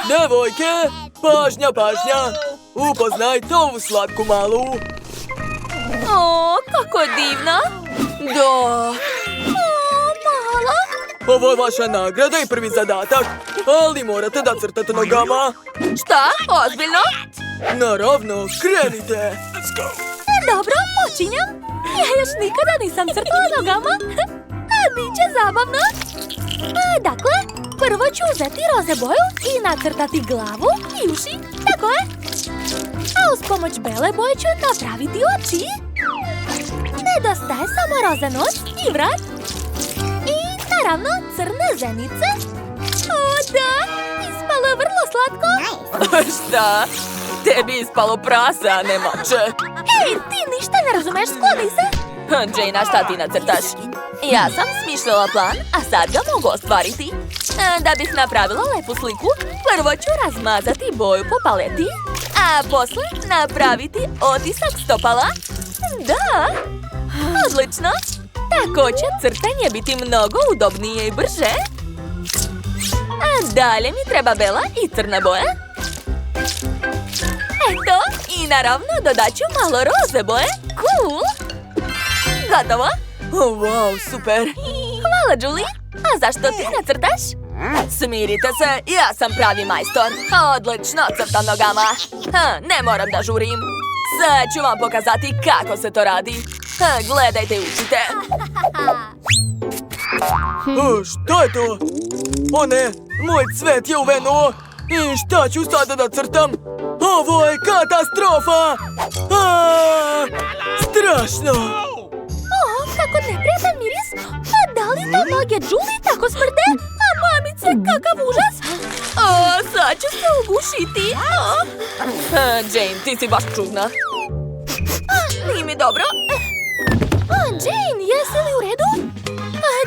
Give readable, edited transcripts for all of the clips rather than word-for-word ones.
Devojke, pažnja, pažnja. Upoznajte ovu slatku malu. O, kako je divna. Da. O, mala. Ovo je vaša nagrada i prvi zadatak, ali morate da crtate nogama. Šta? Ozbiljno? Naravno, krenite. Dobro, počinjem. Ja još nikada nisam crtala nogama. Biće zabavno. Dakle, prvo ću uzeti roze boju i nacrtati glavu i uši. Tako je. A uz pomoć bele boje ću napraviti oči. Nedostaje samo roza nos i vrat. I naravno crne zenice. O da, ispalo je vrlo slatko. Šta? Tebi ispalo prasa, a ne mače. Hej, ti ništa ne razumeš, skloni se. Jane, a šta ti nacrtaš? Ja sam smišljala plan, a sad ga mogu ostvariti. Da bih napravila lepu sliku, prvo ću razmazati boju po paleti, a posle napraviti otisak stopala. Da! Odlično! Tako će crtanje biti mnogo udobnije i brže. A dalje mi treba bela i crna boja. Eto, i naravno dodat ću malo roze boje. Cool! Gotovo? Wow, super! Hvala, Julie! A zašto ti nacrtaš? Smirite se, ja sam pravi majstor. Odlično crtam nogama. Ne moram da žurim. Sad ću vam pokazati kako se to radi. Gledajte i učite. Šta je to? O ne, moj cvet je uvenuo. I šta ću sada da crtam? Ovo je katastrofa! Strašno! Kako neprijatan miris. A da li to noge Julie tako smrde? A mamice, kakav užas. Sad ću se ugušiti. Jane, ti si baš čudna. Nije mi dobro. Jane, jesi li u redu?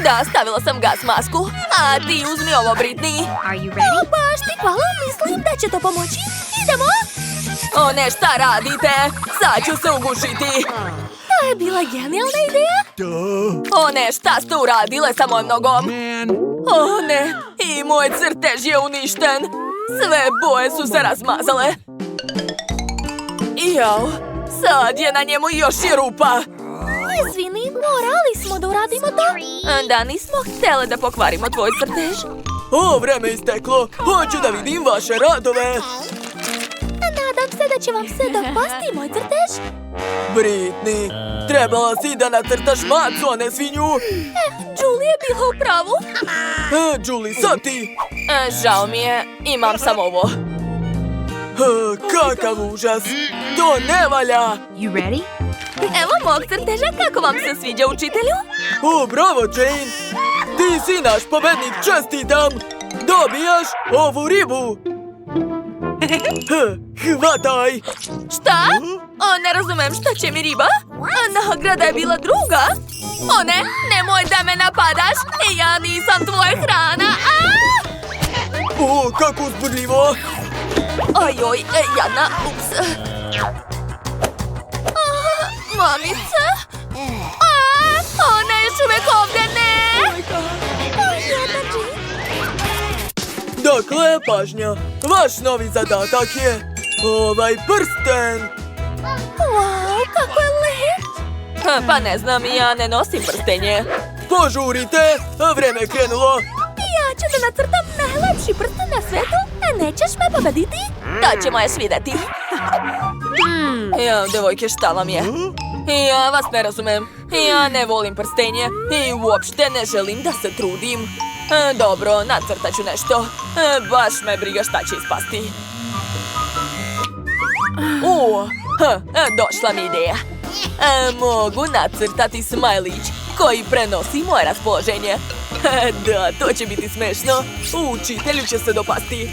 Da, stavila sam gas masku. A ti uzmi ovo, Britney. Baš ti hvala, mislim da će to pomoći. Idemo. O ne, šta radite? Sad ću se ugušiti. To je bila genijalna ideja. O ne, šta ste uradile sa mojom nogom? O ne, i moj crtež je uništen. Sve boje su se razmazale. Jao, sad je na njemu još i rupa. Izvini, morali smo da uradimo to. Da, nismo htjele da pokvarimo tvoj crtež. O, vreme isteklo. Hoću da vidim vaše radove. Nadam se da će vam se dopasti moj crtež. Britney, trebala si da nacrtaš macu, a ne svinju. Julie je bila u pravu. Julie, sad ti. Žao mi je, imam samo ovo. Kakav užas. To ne valja. Evo mog crteža, kako vam se sviđa, učitelju? O, bravo, Jane. Ti si naš pobednik, čestitam. Dobijaš ovu ribu. Hvataj. Šta? Ne razumem, šta će mi riba? Nagrada je bila druga. O ne, nemoj da me napadaš. Ja nisam tvoja hrana. O, kako uzbudljivo. Ojoj, jadna, ups. Mamice? Ona je još uvek ovdje, ne! Dakle, pažnja, vaš novi zadatak je ovaj prsten. Wow, kako je lep. Pa ne znam, ja ne nosim prstenje. Požurite, vreme je krenulo. Ja ću da nacrtam najlepši prsten na svetu, a nećeš me pobediti? To ćemo još vidjeti. Ja, devojke, šta vam je? Ja vas ne razumem. Ja ne volim prstenje i uopšte ne želim da se trudim. Dobro, nacrtat ću nešto. Baš me briga šta će ispasti. Došla mi ideja. Mogu nacrtati smajlić koji prenosi moje raspoloženje. Da, to će biti smešno. Učitelju će se dopasti.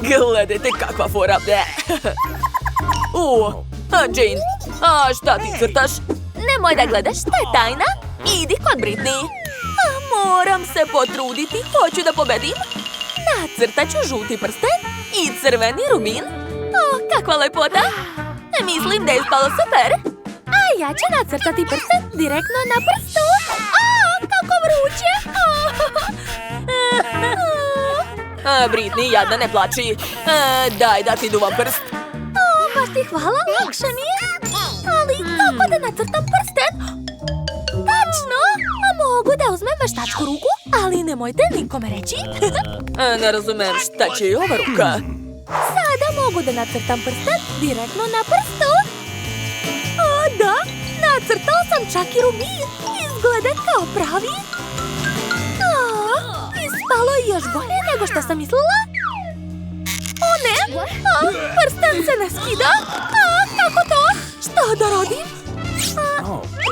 Gledajte kakva fora. Jane, a šta ti crtaš? Nemoj da gledaš, to je tajna. Idi kod Britney. Moram se potruditi, hoću da pobedim. Nacrtat ću žuti prsten i crveni rubin. Kakva lepota. Mislim da je ispalo super. A ja ću nacrtati prsten direktno na prstu. Kako vruće. Britney, jadna, ne plači. Daj da ti duvam prst. Baš ti hvala, lakše mi je. Ali kako da nacrtam prsten? Tačno! Mogu da uzmem veštačku ruku, ali nemojte nikome reći. Ne razumem šta će i ova ruka. Sada mogu da nacrtam prsten direktno na prstu. O, da! Nacrtao sam čak i rubin. Izgleda kao pravi. Ispalo je još bolje nego što sam mislila. O ne! Prsten se ne skida. Kako to? Što da radim?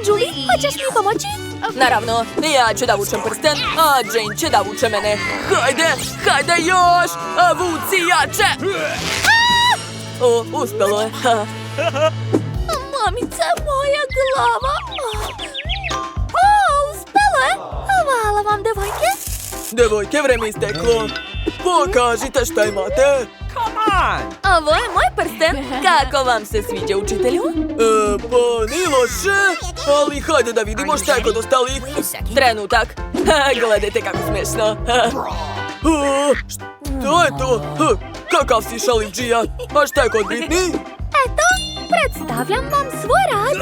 Julie, hoćeš mi pomoći? Naravno, ja ću da vučem prsten, a Jane će da vuče mene. Hajde još! Vuci jače! Uspelo je. Mamice, moja glava. Uspelo je. Hvala vam, devojke. Devojke, vreme isteklo. Pokažite šta imate. Ovo je moj prsten. Kako vam se sviđa, učitelju? Pa ni loše, ali hajde da vidimo šta je kod ostalih. Trenutak. Gledajte kako smešno. Šta je to? Kakav si šalidžija? A šta je kod Britney? Eto, predstavljam vam svoj rad.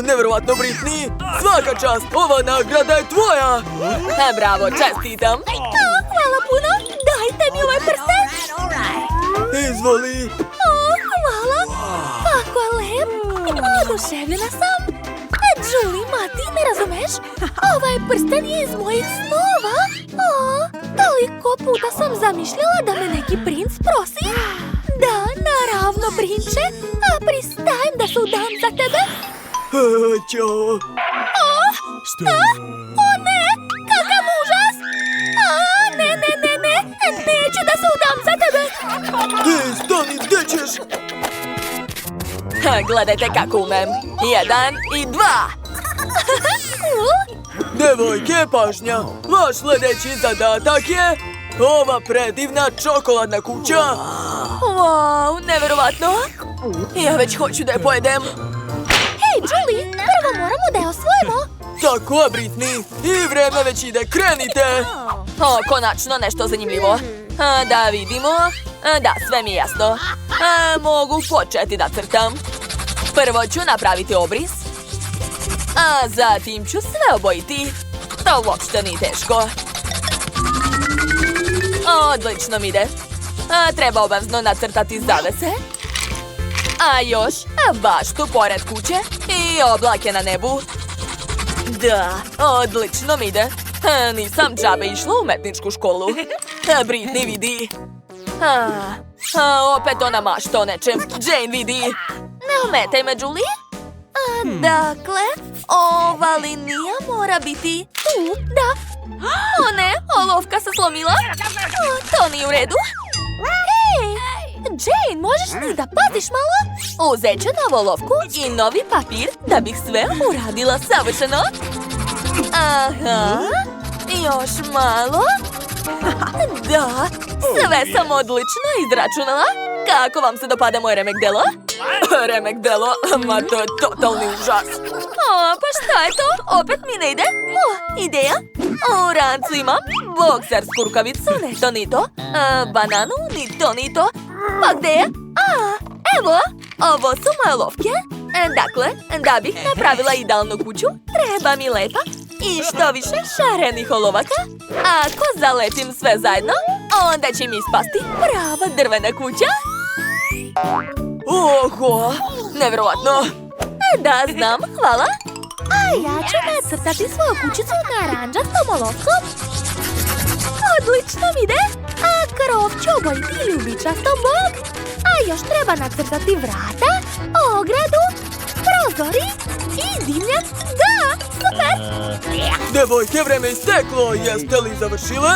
Nevjerovatno, Britney. Svaka čast, ova nagrada je tvoja. Bravo, čestitam. Hvala puno. Dajte mi ovaj prsten. Izvoli. Hvala. Kako je lep. Oduševljena sam. Julie, ti ne razumeš? Ovaj prsten je iz mojih snova. Toliko puta sam zamišljala da me neki princ prosi. Da, naravno, prinče. Pristajem da se udam za tebe. Ćao. Šta? O ne, kakav užas. Ne. Neću da se udam za tebe. Stani, gdje ćeš? Gledajte kako umem. 1 i 2. Devojke, pažnja. Vaš sljedeći zadatak je ova predivna čokoladna kuća. Wow, neverovatno. Ja već hoću da je pojedem. Hej, Julie, prvo moramo da je osvojimo. Tako je, Britney. I vreme već ide, krenite. Konačno nešto zanimljivo. Da vidimo. Da, sve mi je jasno. Mogu početi da crtam. Prvo ću napraviti obris. A zatim ću sve obojiti. To uopšte nije teško. Odlično mi ide. Treba obavezno nacrtati zavese. A još baštu pored kuće i oblake na nebu. Da, odlično mi ide. Nisam džabe išla u umetničku školu. Britney vidi. Opet ona mašta o nečem. Jane vidi. Ne ometaj me, Julie. Dakle, ova linija mora biti tu, da. O ne, olovka se slomila. To nije u redu. Hej, Jane, možeš li da paziš malo? Uzet ću novu olovku i novi papir da bih sve uradila savršeno. Aha, još malo. Da, sve sam odlično izračunala. Kako vam se dopada moj remek delo? Remek delo? Ma to je totalni užas. Pa šta je to? Opet mi ne ide? Ideja? U rancu imam boksersku rukavicu, ne to ni to. Bananu, ni to. Pa gde je? Evo, ovo su moje olovke. Dakle, da bih napravila idealnu kuću, treba mi lepa i što više šarenih olovaka. Ako zalepim sve zajedno, onda će mi ispasti prava drvena kuća. Oho, nevjerovatno. Da, znam, hvala. A ja ću nacrtati svoju kućicu naranđastom olovkom. Odlično mi ide. A krov ću obojiti ljubičastom bog. A još treba nacrtati vrata, ogradu, prozori i dimnjak. Da, super! Devojke, vreme isteklo. Jeste li završile?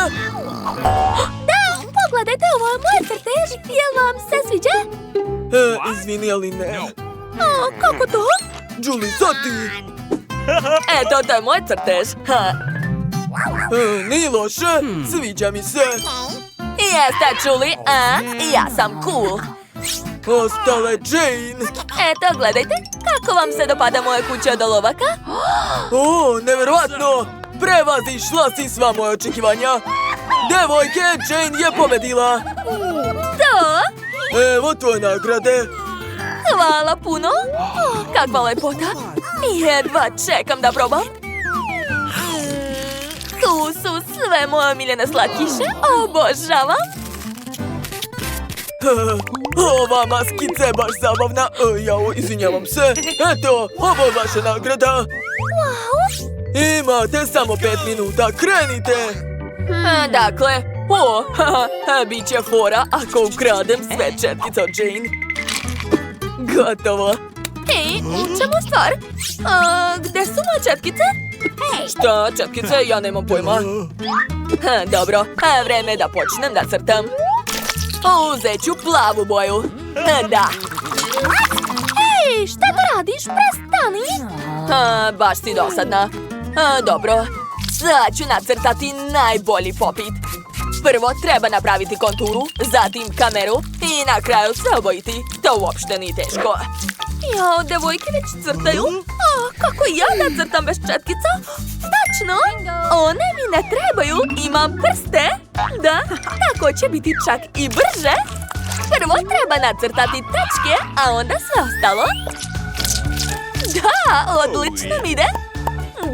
Da, pogledajte, ovo je moj crtež. Jel vam se sviđa? Izvini, ali ne. Kako to? Julie, sad ti. Eto, to je moj crtež. Nije loše, sviđa mi se. Jeste čuli, ja sam cool. Ostala je Jane. Eto, gledajte, kako vam se dopada moja kuća od olovaka? Nevjerovatno. Prevazišla si sva moja očekivanja. Devojke, Jane je pobedila. Da, Evo tvoje nagrade. hvala puno. Kakva lepota. Jedva čekam da probam. Tu su sve moje omiljene slatkiše. Obožavam. Ova maskica je baš zabavna. Jao, izvinjavam se. Eto, ovo je vaša nagrada. Imate samo 5 minuta, krenite. Dakle, bit će fora ako ukradem sve četkice od Jane. Gotovo. Ej, u čemu stvar? Gde su moje četkice? Šta, četkice? Ja nemam pojma. Dobro, vreme je da počnem da crtam. Uzet ću plavu boju. Da. Ej, šta to radiš? Prestani! Baš si dosadna. Dobro, sad ću nacrtati najbolji popit. Prvo treba napraviti konturu, zatim kameru i na kraju sve obojiti. To uopšte nije teško. Jo, devojke već crtaju. Kako ja da crtam bez četkica? Tačno, one mi ne trebaju, imam prste. Da, tako će biti čak i brže. Prvo treba nacrtati tačke, a onda sve ostalo. Da, odlično mi ide.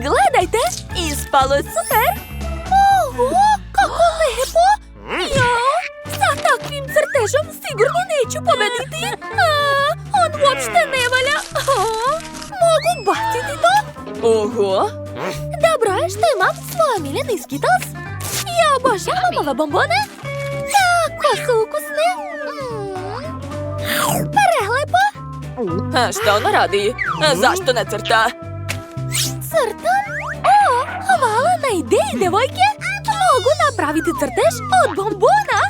Gledajte, ispalo je super. Oho, kako lepo. Jao, sa takvim crtežom sigurno neću pobediti. On uopšte ne valja. Mogu baciti to? Oho. Dobro je što imam svoj omiljeni Skittles. Ja obožavam ove bombone. Tako su ukusne. Prelepo. Šta ona radi? Zašto ne crta? Crtam? Hvala na ideji, devojke. Mogu napraviti crtež od bombona.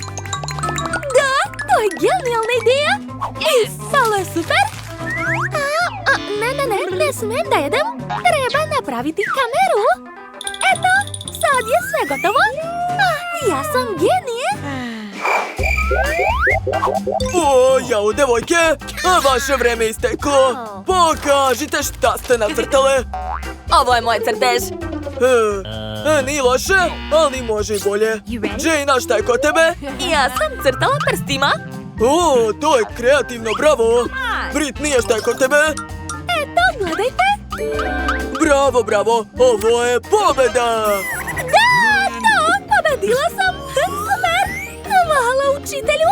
Da, to je genijalna ideja. Ispalo je super. Ne smijem da jedem. Treba napraviti kameru. Eto, sad je sve gotovo. Ja sam genije. Jao, devojke, vaše vreme je isteklo. Pokažite šta ste nacrtale. Ovo je moj crtež. Nije loše, ali može i bolje. Jane, a šta je kod tebe? Ja sam crtala prstima. To je kreativno, bravo. Britney, a šta je kod tebe? Eto, gledajte. Bravo, bravo, ovo je pobjeda. Da, pobedila sam. Super. Hvala učitelju.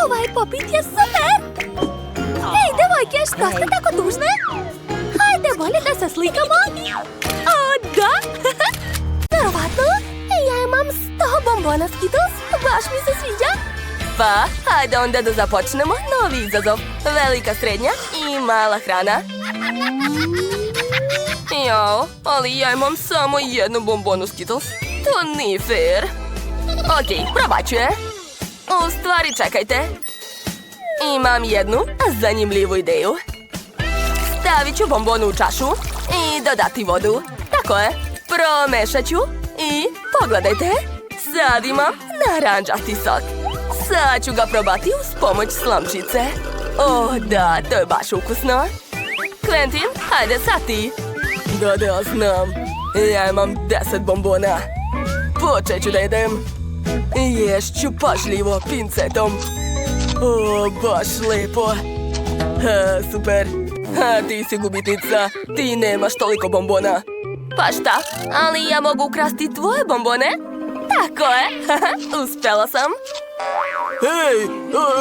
Ovaj popit je super. Ej, devojke, što ste tako tužne? Hajde, bolje da se slikamo. Da. Verovatno, ja imam 100 bombona Skittles. Baš mi se sviđa. Pa, hajde onda da započnemo novi izazov. Velika, srednja i mala hrana. Jao, ali ja imam samo jednu bombonu Skittles. To nije fair. Okej, probat ću je. U stvari, čekajte. Imam jednu zanimljivu ideju. Stavit ću bombonu u čašu i dodati vodu. Tako je, promešat ću i pogledajte. Sad imam naranđasti sok. Sad ću ga probati uz pomoć slamčice. Da, to je baš ukusno. Quentin, hajde sad ti. Da, znam. Ja imam 10 bombona. Počet ću da jedem. Ješću pažljivo pincetom. Baš lepo. Super. Ti si gubitnica. Ti nemaš toliko bombona. Pa šta? Ali ja mogu ukrasti tvoje bombone? Tako je. Uspjela sam. Hej,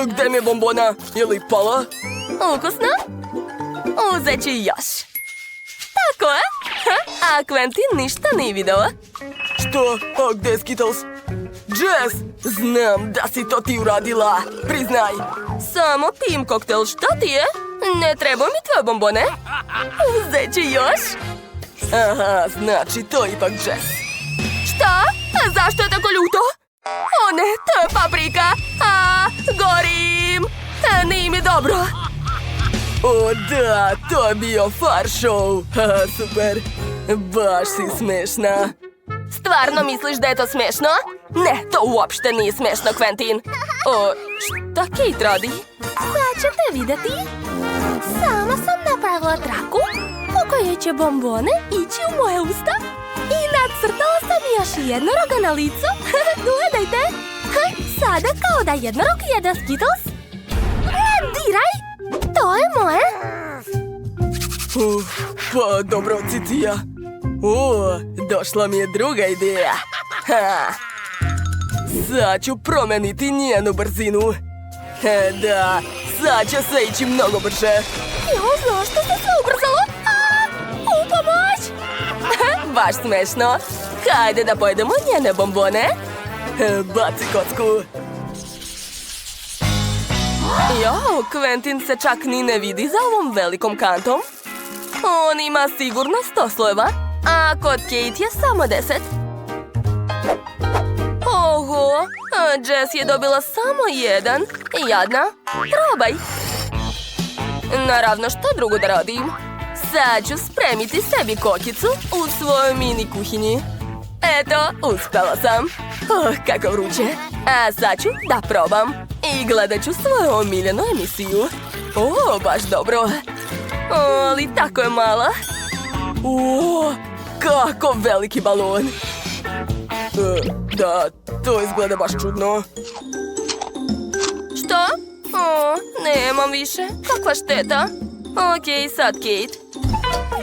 gde mi je bombona? Je li pala? Ukusno? Uzet ću još. Tako je. A Quentin ništa nije video. Što? A gde je Skittles? Jess, znam da si to ti uradila. Priznaj. Samo pijem koktel, šta ti je? Ne treba mi tvoje bombone. Uzet ću još. Aha, znači to je ipak Jess. Šta? Zašto je tako ljuto? O ne, to je paprika. Gorim. Nije mi dobro. Da, to je bio far show. Super. Baš si smešna. Stvarno misliš da je to smešno? Ne, to uopšte nije smešno, Quentin. Šta Kate radi? Sad ćete vidjeti. Sama sam napravila traku. koje će bombone ići u moje usta. I nacrtala sam još jednoroga na licu. Gledajte. Sada kao da jednorog jede Skittles. Ne diraj. To je moje. Pa dobro, Citija. Došla mi je druga ideja. Sad ću promeniti njenu brzinu. Da, sad će sve ići mnogo brže. Zašto se sve ubrzalo? U pomoć! Baš smešno. Hajde da pojedemo njene bombone. Baci kocku. Jo, Quentin se čak ni ne vidi za ovom velikom kantom. On ima sigurno 100 slojeva, a kod Kate je samo 10. Oho, Jess je dobila samo 1. Jadna, probaj. Naravno, što drugo da radim? Sad ću spremiti sebi kokicu u svojoj mini kuhinji. Eto, uspela sam. Kako vruće. A sad ću da probam. I gledat ću svoju omiljenu emisiju. Baš dobro. Ali tako je mala. Kako veliki balon. Da, to izgleda baš čudno. Što? Nemam više. Kakva šteta. Okej, sad Kate.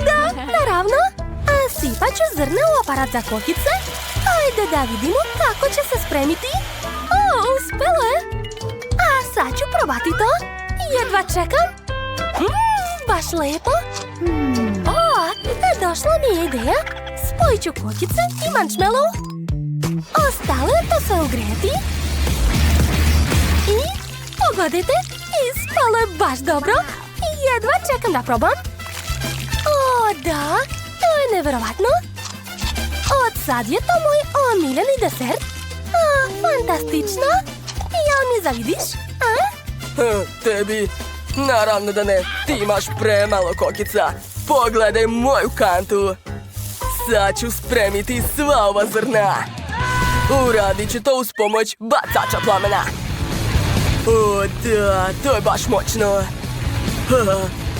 Da, naravno. Sipat ću zrna u aparat za kokice. Ajde da vidimo kako će se spremiti. Uspelo je. A sad ću probati to. Jedva čekam. Baš lepo. Došla mi je ideja. Spojit ću kokice i marshmallow. Ostalo je to sve ugrijeti. I pogodite, ispalo je baš dobro. Jedva čekam da probam. Da, to je nevjerovatno. Od sad je to moj omiljeni desert. Fantastično. Jel mi zavidiš? Tebi? Naravno da ne. Ti imaš premalo kokica. Pogledaj moju kantu. Sad ću spremiti sva ova zrna. Uradit ću to uz pomoć bacača plamena. Da, to je baš moćno.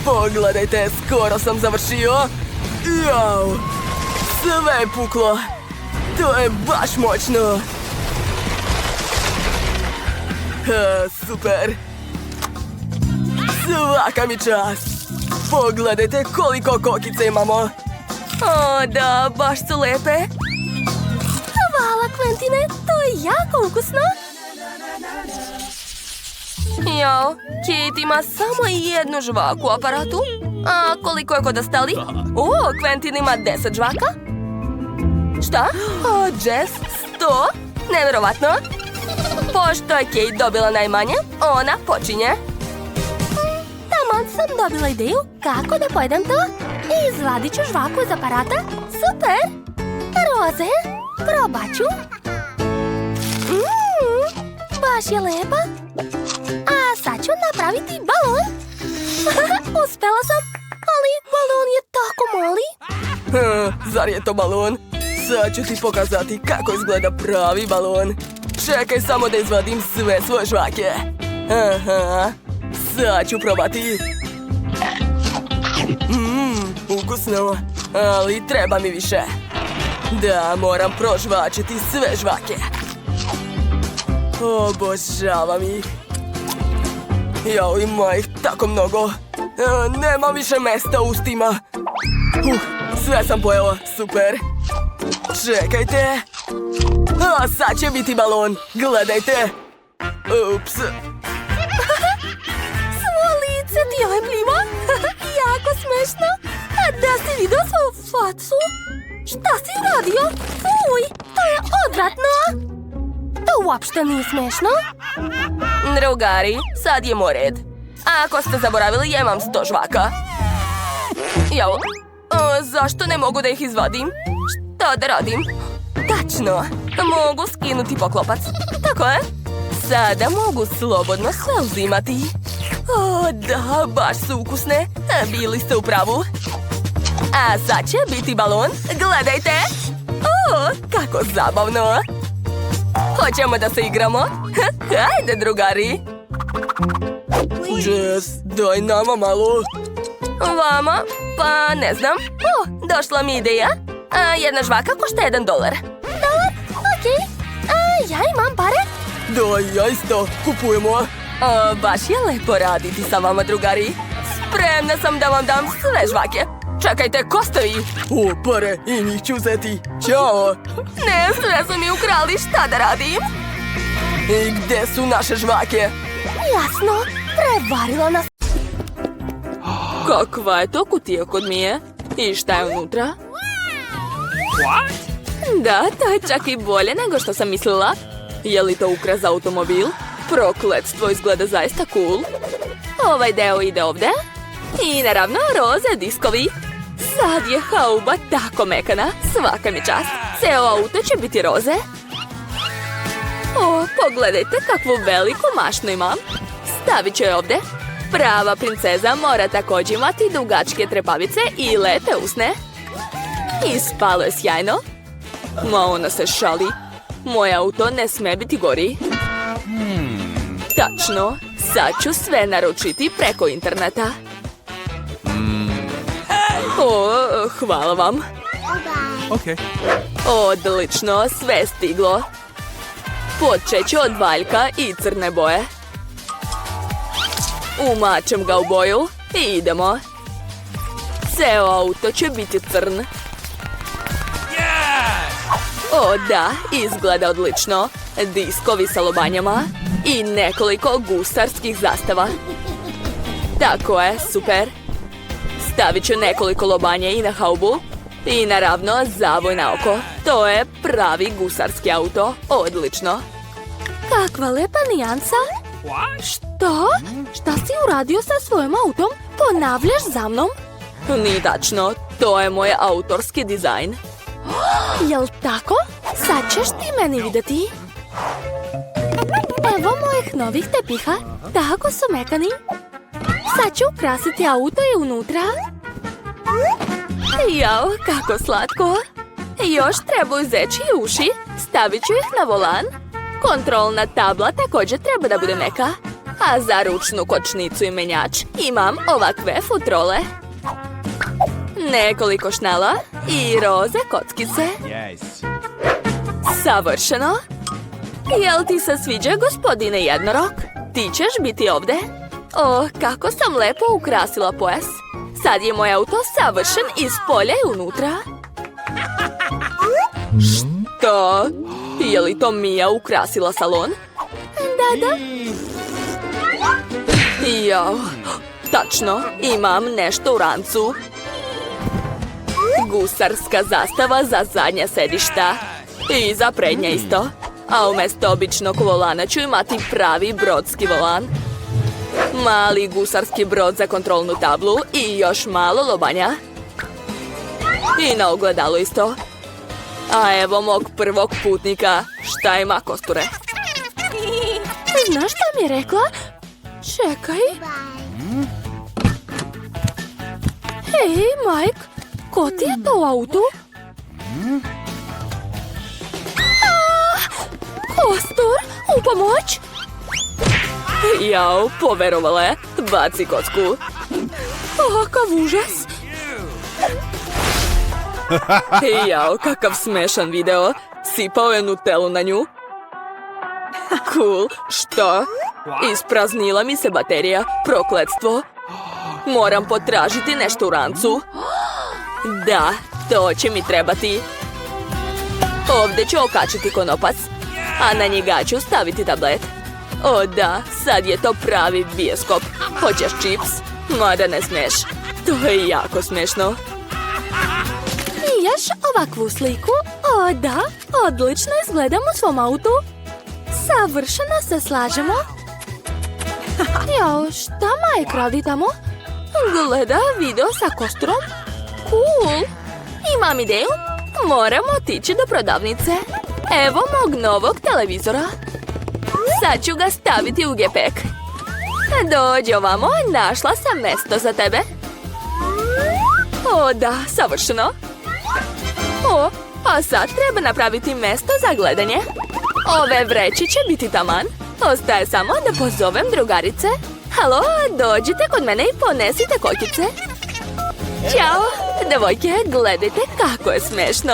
Pogledajte, skoro sam završio. Jau, sve je puklo. To je baš moćno. Super. Svaka mi čast. Pogledajte koliko kokice imamo. Da, baš su lepe. Hvala, Quentine, to je jako ukusno. Jo, Kate ima samo jednu žvaku u aparatu. A koliko je kod ostali? Quentin ima 10 žvaka. Šta? Jess, 100? Nevjerovatno. Pošto je Kate dobila najmanje, ona počinje. Taman sam dobila ideju kako da pojedem to. Izvadit ću žvaku iz aparata. Super! Roze, probat ću. Baš je lepa. A sad ću napraviti balon. Uspela sam, ali balon je tako mali. Zar je to balon? Sad ću ti pokazati kako izgleda pravi balon. Čekaj samo da izvadim sve svoje žvake. Sad ću probati. Ukusno, ali treba mi više. Da, moram prožvačiti sve žvake. Obožavam ih. Jao, ima ih tako mnogo. Nema više mesta u ustima. Sve sam pojela, super. Čekajte. Sad će biti balon, gledajte. Ups. Svo lice ti je lepljivo. Jako smešno. A da si vidio svoju facu? Šta si uradio? Fuj, to je odvratno. To uopšte nije smešno. Drugari, sad je moj red. Ako ste zaboravili, ja imam 100 žvaka. Jao, zašto ne mogu da ih izvadim? Šta da radim? Tačno, mogu skinuti poklopac. Tako je. Sada mogu slobodno sve uzimati. Da, baš su ukusne. Bili ste u pravu. A sad će biti balon. Gledajte. Kako zabavno. Hoćemo da se igramo? Hajde, drugari. Jess, daj nama malo. Vama? Pa ne znam. Došla mi ideja. Jedna žvaka košta $1. Okej. Ja imam pare. Da, ja isto. Kupujemo. Baš je lepo raditi sa vama, drugari. Spremna sam da vam dam sve žvake. Čekajte, ko stoji? O, pare, i njih ću uzeti. Ćao. Ne, sve su mi ukrali, šta da radim? I gde su naše žvake? Jasno. Prevarila nas. Kakva je to kutija kod Mije? I šta je unutra? Da, to je čak i bolje nego što sam mislila. Je li to ukras za automobil? Prokletstvo, izgleda zaista cool. Ovaj deo ide ovdje. I naravno roze diskovi. Sad je hauba tako mekana. Svaka mi čast. Ceo auto će biti roze. O, pogledajte kakvu veliku mašnu imam. Stavit ću je ovdje. Prava princeza mora također imati dugačke trepavice i lepe usne. Ispalo je sjajno. Ma ona se šali. Moj auto ne sme biti gori. Tačno. Sad ću sve naručiti preko interneta. O, hvala vam. Okay. Odlično, sve stiglo. Počet ću od valjka i crne boje. Umačem ga u boju i idemo. Ceo auto će biti crn. O da, izgleda odlično. Diskovi sa lobanjama i nekoliko gusarskih zastava. Tako je, super. Stavit ću nekoliko lobanje i na haubu. I naravno zavoj na oko. To je pravi gusarski auto. Odlično. Kakva lepa nijansa. Što? Šta si uradio sa svojim autom? Ponavljaš za mnom? Nije tačno. To je moj autorski dizajn. Jel tako? Sad ćeš ti meni vidjeti. Evo mojih novih tepiha. Tako su mekani. Sad ću ukrasiti auto i unutra. Jao, kako slatko. Još trebaju zeći i uši. Stavit ću ih na volan. Kontrolna tabla također treba da bude meka. A za ručnu kočnicu i menjač imam ovakve futrole. Nekoliko šnala i roze kockice. Yes. Savršeno. Jel ti se sviđa, gospodine jednorog? Ti ćeš biti ovdje. O, kako sam lepo ukrasila pojas. Sad je moj auto savršen iz polja i unutra. Što? Je li to Mija ukrasila salon? Da. Jao, tačno, imam nešto u rancu. Gusarska zastava za zadnja sedišta. I za prednja isto. A umjesto običnog volana ću imati pravi brodski volan. Mali gusarski brod za kontrolnu tablu i još malo lobanja. I na ogledalu isto. A evo mog prvog putnika. Šta ima, kosture? Znaš šta mi je rekla? Čekaj. Hej, Mike, ko ti je to u autu? Kostur, u pomoć! Jao, poverovala je. Baci kocku. Kakav užas! Jao, kakav smešan video. Sipao je Nutellu na nju. Cool. Što? Ispraznila mi se baterija. Prokletstvo. Moram potražiti nešto u rancu. Da, to će mi trebati. Ovdje ću okačiti konopac, a na njega ću staviti tablet. O da, sad je to pravi bioskop. Hoćeš čips? Mada ne smeš. To je jako smešno. I još ovakvu sliku? O da, odlično izgledam u svom autu. Savršeno se slažemo. Jao, šta Mike radi tamo? Gleda video sa kosturom. Cool. Imam ideju. Moramo otići do prodavnice. Evo mog novog televizora. Sad ću ga staviti u gepek. Dođi ovamo, našla sam mjesto za tebe. O da, savršeno. O, a sad treba napraviti mjesto za gledanje. Ove vreći će biti taman. Ostaje samo da pozovem drugarice. Halo, dođite kod mene i ponesite kokice. Ćao! Devojke, gledajte kako je smešno.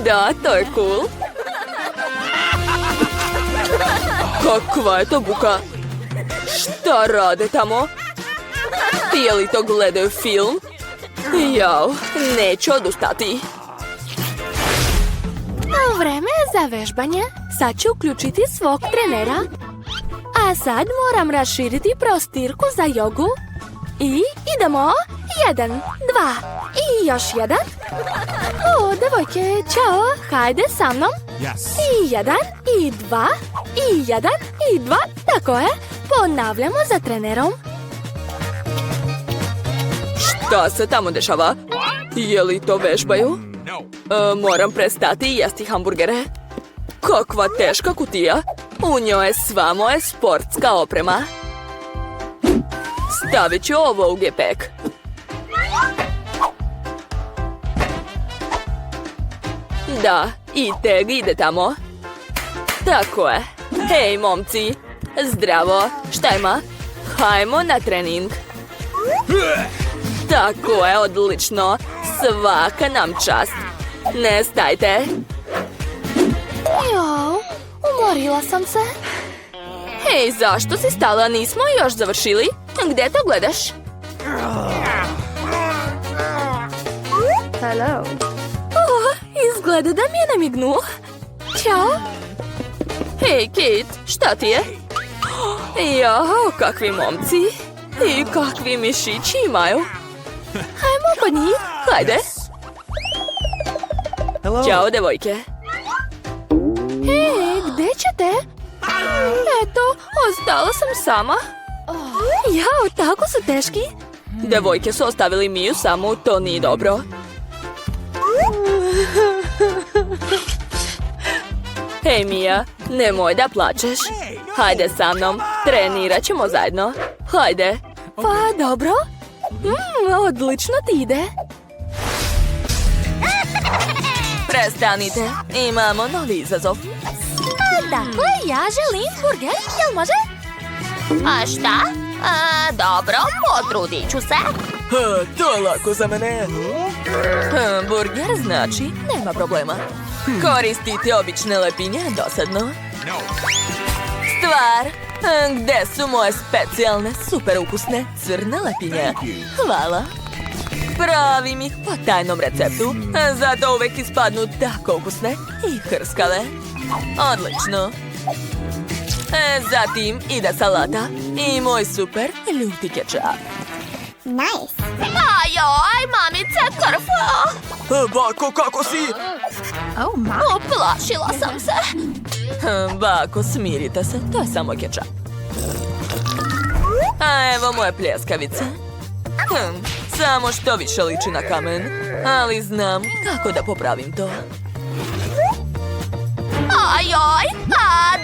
Da, to je cool. Kakva je to buka? Šta rade tamo? Je li to gledaju film? Jao, neću odustati. Vreme je za vežbanje. Sad ću uključiti svog trenera. A sad moram raširiti prostirku za jogu. I idemo. 1, 2 i još 1. O, devojke, čao. Hajde sa mnom. I 1, i 2, i 1, i 2. Tako je. Ponavljamo za trenerom. Šta se tamo dešava? Je li to vežbaju? Moram prestati i jesti hamburgere. Kakva teška kutija. U njoj je sva moja sportska oprema. Stavit ću ovo u gepek. Da, i teg ide tamo. Tako je. Hej, momci. Zdravo. Šta ima? Hajmo na trening. Tako je, odlično. Svaka nam čast. Ne stajte. Jao, umorila sam se. Hej, zašto si stala? Nismo još završili. Gde to gledaš? Hello. Izgleda da mi je namignuo. Ćao. Hej, Kate, šta ti je? Jao, kakvi momci. I kakvi mišići imaju. Hajmo kod njih. Hajde. Ćao, devojke. Hej, gde ćete? Eto, ostala sam sama. Jao, tako su teški. Devojke su ostavili Miju samu, to nije dobro. Hej, Mija, nemoj da plačeš. Hajde sa mnom, trenirat ćemo zajedno. Hajde. Pa, dobro. Odlično ti ide. Prestanite, imamo novi izazov. Dakle, ja želim burger, jel može? A šta? Dobro, potrudit ću se. To je lako za mene. Burger znači, nema problema. Koristite obične lepinje, dosadno. Stvar, gde su moje specijalne, super ukusne crne lepinje? Hvala. Pravim ih po tajnom receptu, zato uvek ispadnu tako ukusne i hrskave. Odlično. Zatim ide salata i moj super ljuti kečap. Ajoj, mamice, krvo! Bako, kako si? Uplašila sam se. Bako, smirite se, to je samo kečap. A evo moje pljeskavice. Samo što više liči na kamen, ali znam kako da popravim to. Ajoj,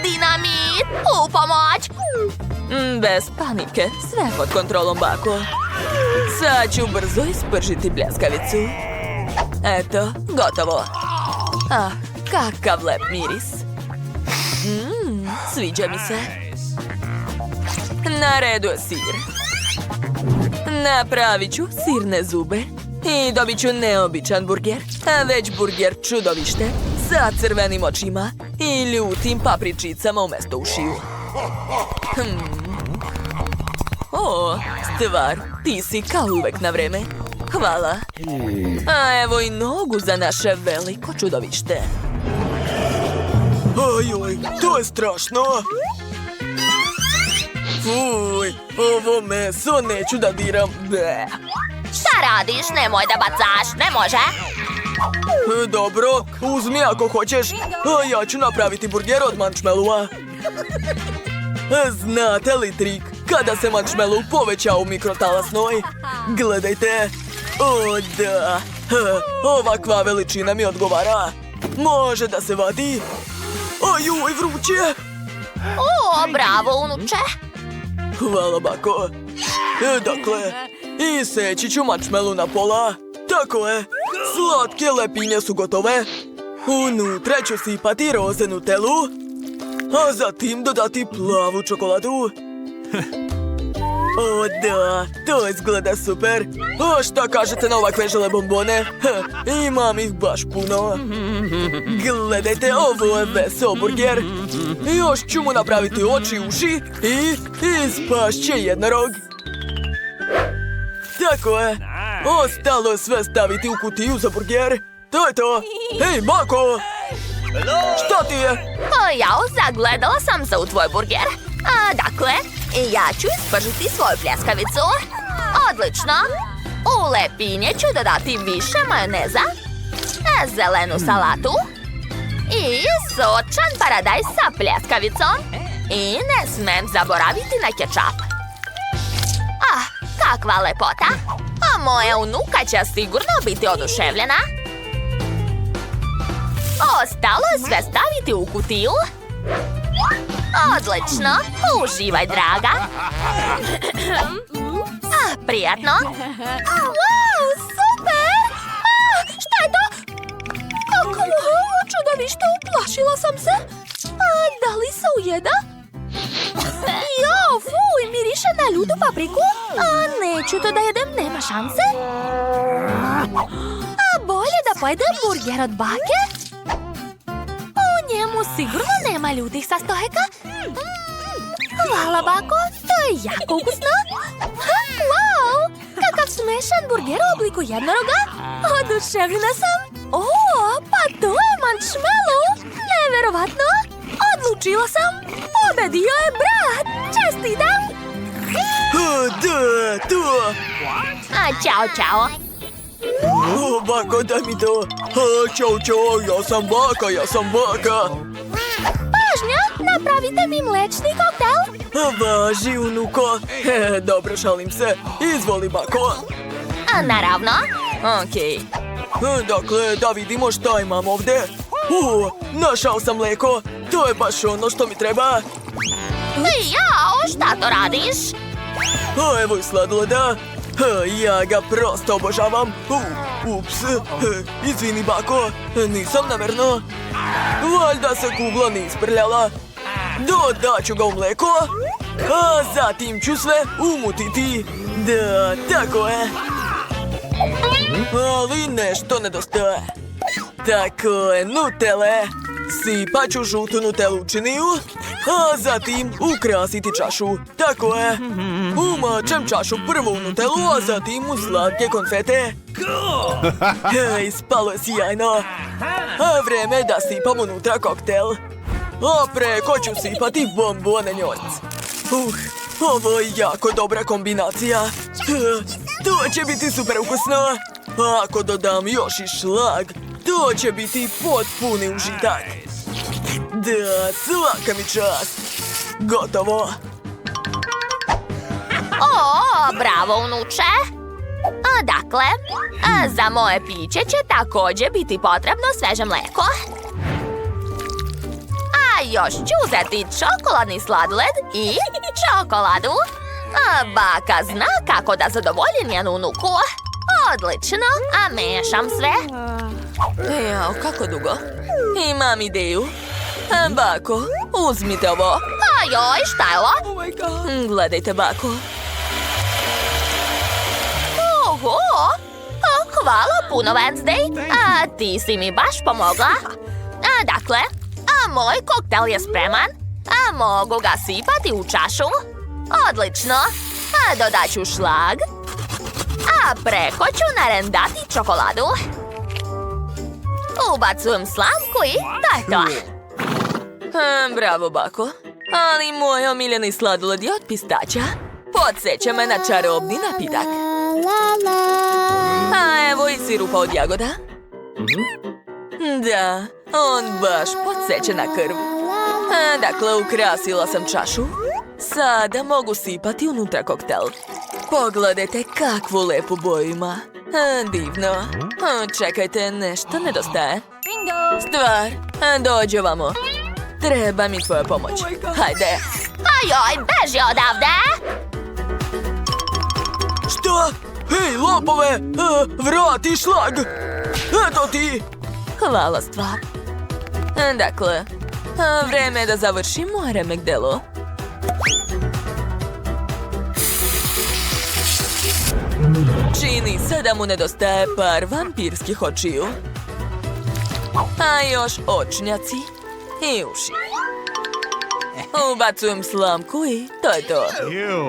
dinamit, u pomoć! Bez panike, sve pod kontrolom, Bako. Sad ću brzo ispržiti pljeskavicu. Eto, gotovo. Kakav lep miris. Sviđa mi se. Na redu je sir. Napravit ću sirne zube. I dobit ću neobičan burger, već burger čudovište sa crvenim očima i ljutim papričicama umjesto ušiju. O, stvar, ti si kao uvek na vreme. Hvala. A evo i nogu za naše veliko čudovište. Ojoj, to je strašno. Fuj, ovo meso neću da diram. Bleh. Šta radiš? Nemoj da bacaš, ne može. Dobro, uzmi ako hoćeš. A ja ću napraviti burger od marshmallowa. Znate li trik kada se marshmallow poveća u mikrotalasnoj? Gledajte. O, da. Ovakva veličina mi odgovara. Može da se vadi. Ajuj, vruće. O, bravo, unuče. Hvala, Bako. Dakle, iseći ću marshmallow na pola. Tako je. Slatke lepinje su gotove. Unutra ću sipati roze nutelu, a zatim dodati plavu čokoladu. O da, to izgleda super. A šta kažete na ovakve žele bombone? Imam ih baš puno. Gledajte, ovo je Veso burger. Još ću mu napraviti oči, uši i ispašće jednorog. Tako je. Ostalo sve staviti u kutiju za burger. To je to. Hej, bako! Šta ti je? Jao, zagledala sam se u tvoj burger. Dakle, ja ću ispržiti svoju pljeskavicu. Odlično. U lepinje ću dodati više majoneza, zelenu salatu i sočan paradajz sa pljeskavicom. I ne smem zaboraviti na kečap. Kakva lepota. A moja unuka će sigurno biti oduševljena. Ostalo je sve staviti u kutiju. Odlično. Uživaj, draga. Prijatno. Wow, super! Šta je to? Kako čudovište, uplašila sam se. Da li se ujeda? Jo, fuj, miriše na ljutu papriku. Neću to da jedem, nema šanse. Bolje da pojedem burger od bake. U njemu sigurno nema ljutih sastojaka. Hvala, bako, to je jako ukusno. Wow, kakav smešan burger u obliku jednoroga. Oduševljena sam. Pa to je marshmallow. Neverovatno. Odlučila sam. Pobedio je brat. Čestitam. Da, to. Ćao, čao. Bako, daj mi to. Ćao, ja sam baka. Pažnja, napravite mi mlečni koktel. Važi, unuko. Dobro, šalim se. Izvoli, bako. Naravno. Okej. Dakle, da vidimo šta imam ovde. Našao sam mleko. To je baš ono što mi treba. Jao, šta to radiš? Evo i sladoleda. Ja ga prosto obožavam. Ups, izvini, bako. Nisam namerno. Valjda se kugla nije isprljala. Dodat ću ga u mleko. A zatim ću sve umutiti. Da, tako je. Ali nešto nedostaje. Tako je, nutele. Sipat ću žutu nutelu u činiju, a zatim ukrasiti čašu. Tako je. Umačem čašu prvo u nutelu, a zatim u slatke konfete. Ispalo je sjajno. A vreme je da sipam unutra koktel. A preko ću sipati bombone njoj. Ovo je jako dobra kombinacija. To će biti super ukusno. Ako dodam još i šlag, to će biti potpuni užitak. Da, svaka mi čast. Gotovo. Bravo, unuče. Dakle, za moje piće će također biti potrebno sveže mleko. Još ću uzeti čokoladni sladoled i čokoladu. Baka zna kako da zadovolji njenu unuku. Odlično, a mešam sve. Jao, kako dugo? Imam ideju. Bako, uzmite ovo. Joj, šta je ovo? Gledajte, bako. Oho! Hvala puno, Wednesday. Ti si mi baš pomogla. Dakle, moj koktel je spreman. Mogu ga sipati u čašu. Odlično. Dodat ću šlag. Preko ću narendati čokoladu. Ubacujem slamku i to je to. Bravo, bako. Ali moj omiljeni sladoled je od pistaća. Podsjeća me na čarobni napitak. Evo i sirupa od jagoda. Da, on baš podsjeća na krv. Dakle, ukrasila sam čašu. Sada mogu sipati unutra koktel. Pogledajte kakvu lepu boju ima. Divno. Čekajte, nešto nedostaje. Stvar, dođi ovamo. Treba mi tvoja pomoć. Hajde. Joj, beži odavde! Šta? Hej, lopove! Vrati šlag! Eto ti! Hvala, stvar. Dakle, vreme je da završimo remek delo. Čini se da mu nedostaje par vampirskih očiju. A još očnjaci i uši. Ubacujem slamku i to je to.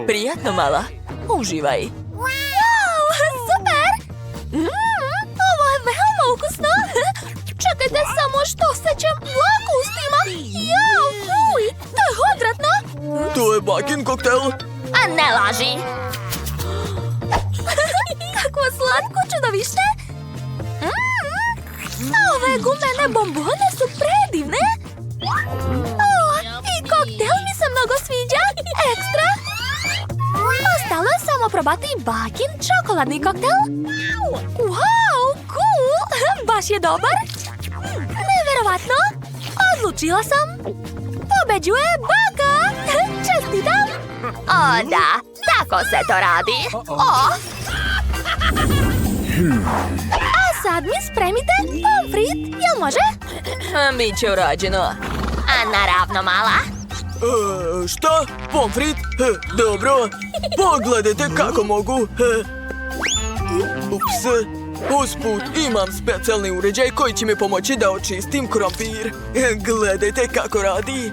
Prijatno, mala. Uživaj. Wow, super! Ovo je veoma ukusno. Čekajte samo što osjećam dlaku u ustima. Jao, fuj, to je odvratno. To je bakin koktel. A ne laži. Kakvo slatko čudovište. Ove gumene bombone su predivne. I koktel mi se mnogo sviđa. Ekstra. Ostalo je samo probati bakin čokoladni koktel. Wow, cool. Baš je dobar. Neverovatno. Odlučila sam. Pobeđuje baka. Čestitam. O, da. Tako se to radi. A sad mi spremite pomfrit. Jel može? Biće urađeno. A naravno, mala. Šta? Pomfrit? Dobro. Pogledajte kako mogu. Ups. Usput imam specijalni uređaj koji će mi pomoći da očistim krompir. Gledajte kako radi.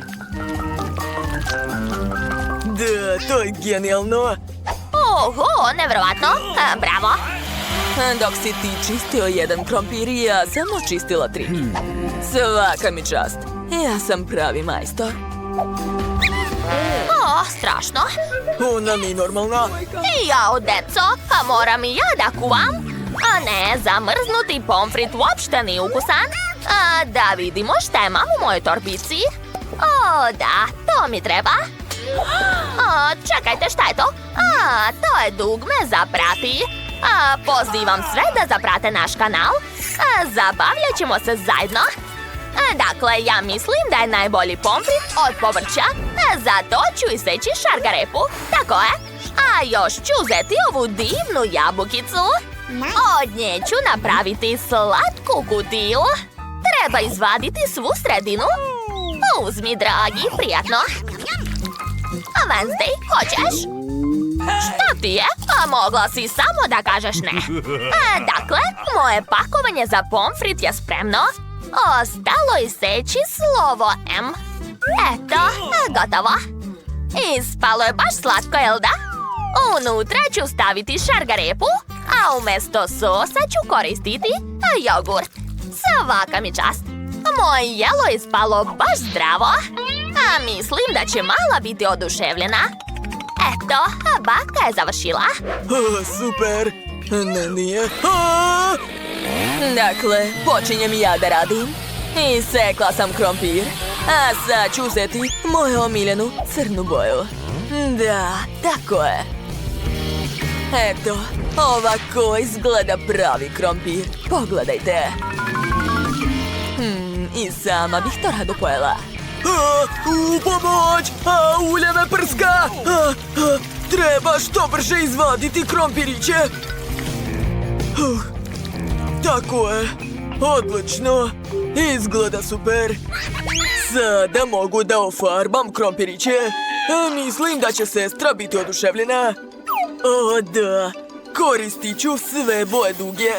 Da, to je genijalno. Oho, nevjerovatno. Bravo. Dok si ti čistio jedan krompir, ja sam očistila 3. Svaka mi čast. Ja sam pravi majstor. Strašno. Ona nije normalna. Jao, deco, a moram i ja da kuvam. A ne, zamrznuti pomfrit uopšte nije ukusan. Da vidimo šta imam u mojoj torbici. O, da, to mi treba. Čekajte, šta je to? To je dugme za prati. Pozivam sve da zaprate naš kanal. Zabavljat ćemo se zajedno. Dakle, ja mislim da je najbolji pomfrit od povrća. Zato ću iseći šargarepu. Tako je. A još ću uzeti ovu divnu jabukicu. Od nje ću napraviti slatku kutiju. Treba izvaditi svu sredinu. Uzmi, dragi, prijatno. Wednesday, hoćeš? Šta ti je? Mogla si samo da kažeš ne. Dakle, moje pakovanje za pomfrit je spremno. Ostalo iseći slovo M. Eto, gotovo. Ispalo je baš slatko, jel da? Unutra ću staviti šargarepu, a umjesto sosa ću koristiti jogurt. Svaka mi čast. Moje jelo je ispalo baš zdravo. A mislim da će mala biti oduševljena. Eto, baka je završila. Super. Ne, nije. Dakle, počinjem ja da radim. Isekla sam krompir. A sad ću uzeti moju omiljenu crnu boju. Da, tako je. Eto, ovako izgleda pravi krompir. Pogledajte. I sama bih to rado pojela. Pomoć! Ulje me prska! Treba što brže izvaditi krompiriće. Tako je. Odlično. Izgleda super. Sada mogu da ofarbam krompiriće. Mislim da će sestra biti oduševljena. O, da. Koristit ću sve boje duge.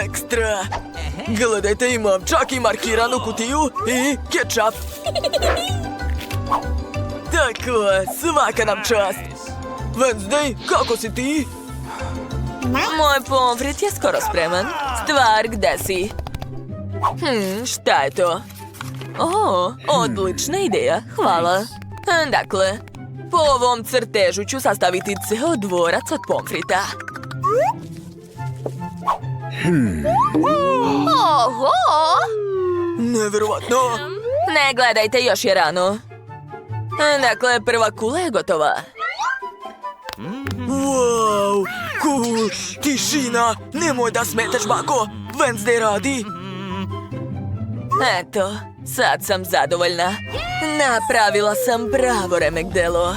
Ekstra. Gledajte, imam čak i markiranu kutiju i kečap. Tako je, svaka nam čast. Wednesday, kako si ti? Moj pomfrit je skoro spreman. Stvar, gde si? Šta je to? Odlična ideja, hvala. Dakle, po ovom crtežu ću sastaviti ceo dvorac od pomfrita. Oho! Neverovatno. Ne gledajte, još je rano. Dakle, prva kula je gotova. Wow, cool, tišina. Nemoj da smetaš, bako. Wednesday radi. Eto, sad sam zadovoljna. Napravila sam pravo remek delo.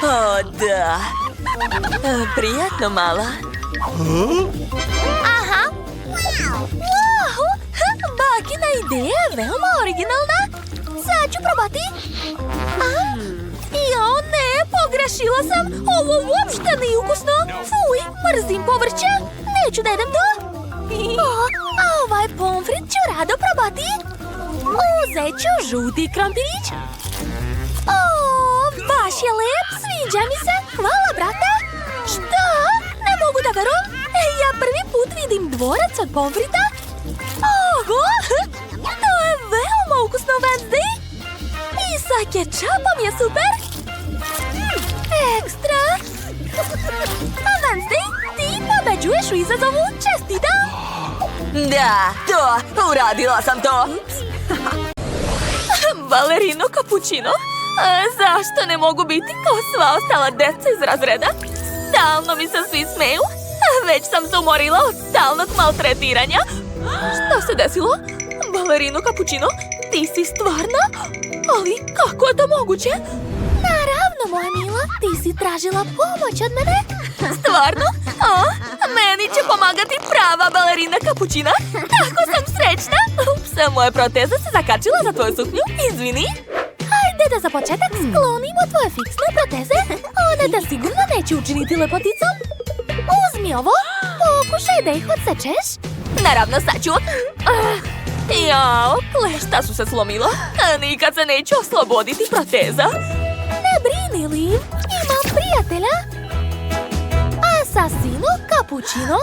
O, da. Prijatno, mala. Aha. Wow, bakina ideja je veoma originalna. Sad ću probati. Jo, ne, pogrešno Pogriješila sam! Ovo uopšte nije ukusno! Fuj, mrzim povrće! Neću da jedem to! A ovaj pomfrit ću rado probati! Uzet ću žuti krompirić! O, baš je lep! Sviđa mi se! Hvala, brate! Šta? Ne mogu da verujem! Ja prvi put vidim dvorac od pomfrita! Oho! To je veoma ukusno, Wednesday! I sa kečapom je super! Ekstra! A Wednesday, ti pobeđuješ u izazovu, čestitam! Da, uradila sam to. Balerino Cappuccino? Zašto ne mogu biti kao sva ostala deca iz razreda? Stalno mi se svi smeju. Već sam se umorila od stalnog maltretiranja. Šta se desilo? Balerino Cappuccino, ti si stvarna? Ali kako je to moguće? Naravno, moja mila, ti si tražila pomoć od mene. Stvarno? Meni će pomagati prava balerina Cappuccina. Tako sam srećna. Ups, moja proteza se zakačila za tvoju suknju. Izvini. Hajde da za početak sklonimo tvoje fiksne proteze. One te sigurno neće učiniti lepoticom. Uzmi ovo, pokušaj da ih odsečeš. Naravno, sad ću. Jao, klešta su se slomila. Nikad se neću osloboditi proteza. Ne brini, Liv, imam prijatelja. Asasino Cappuccino,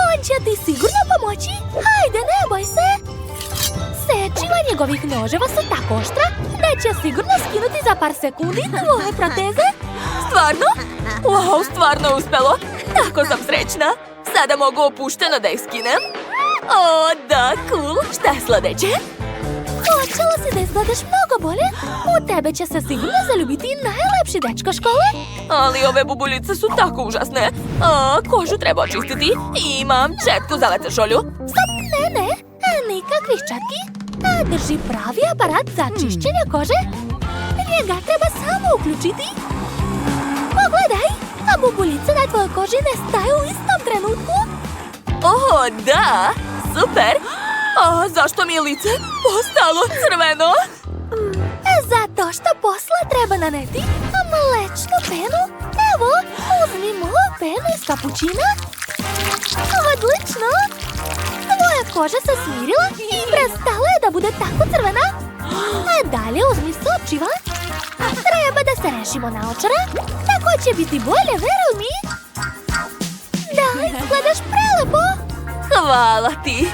on će ti sigurno pomoći. Hajde, ne boj se. Sečiva njegovih noževa su tako oštra da će sigurno skinuti za par sekundi tvoje proteze. Stvarno? Wow, stvarno je uspelo. Tako sam srećna. Sada mogu opušteno da ih skinem. O, da, cool. Šta je sledeće? Počela si da izgledaš mnogo bolje. U tebe će se sigurno zaljubiti najlepši dečko škole. Ali ove bubuljice su tako užasne. Kožu treba očistiti. Imam četku za veteršolju. Stop, ne, nikakvih četki. Drži pravi aparat za čišćenje kože. Njega treba samo uključiti. Pogledaj, a bubuljice na tvojoj koži nestaju u istom trenutku. O, da, super. Zašto mi je lice postalo crveno? Zato što posle treba naneti mlečnu penu. Evo, uzmi moju penu iz kapućina. Odlično! Tvoja koža se smirila i prestala je da bude tako crvena. A dalje uzmi sopčiva. Treba da se rešimo naočara. Tako će biti bolje, veruj mi. Da, izgledaš prelepo. Hvala ti.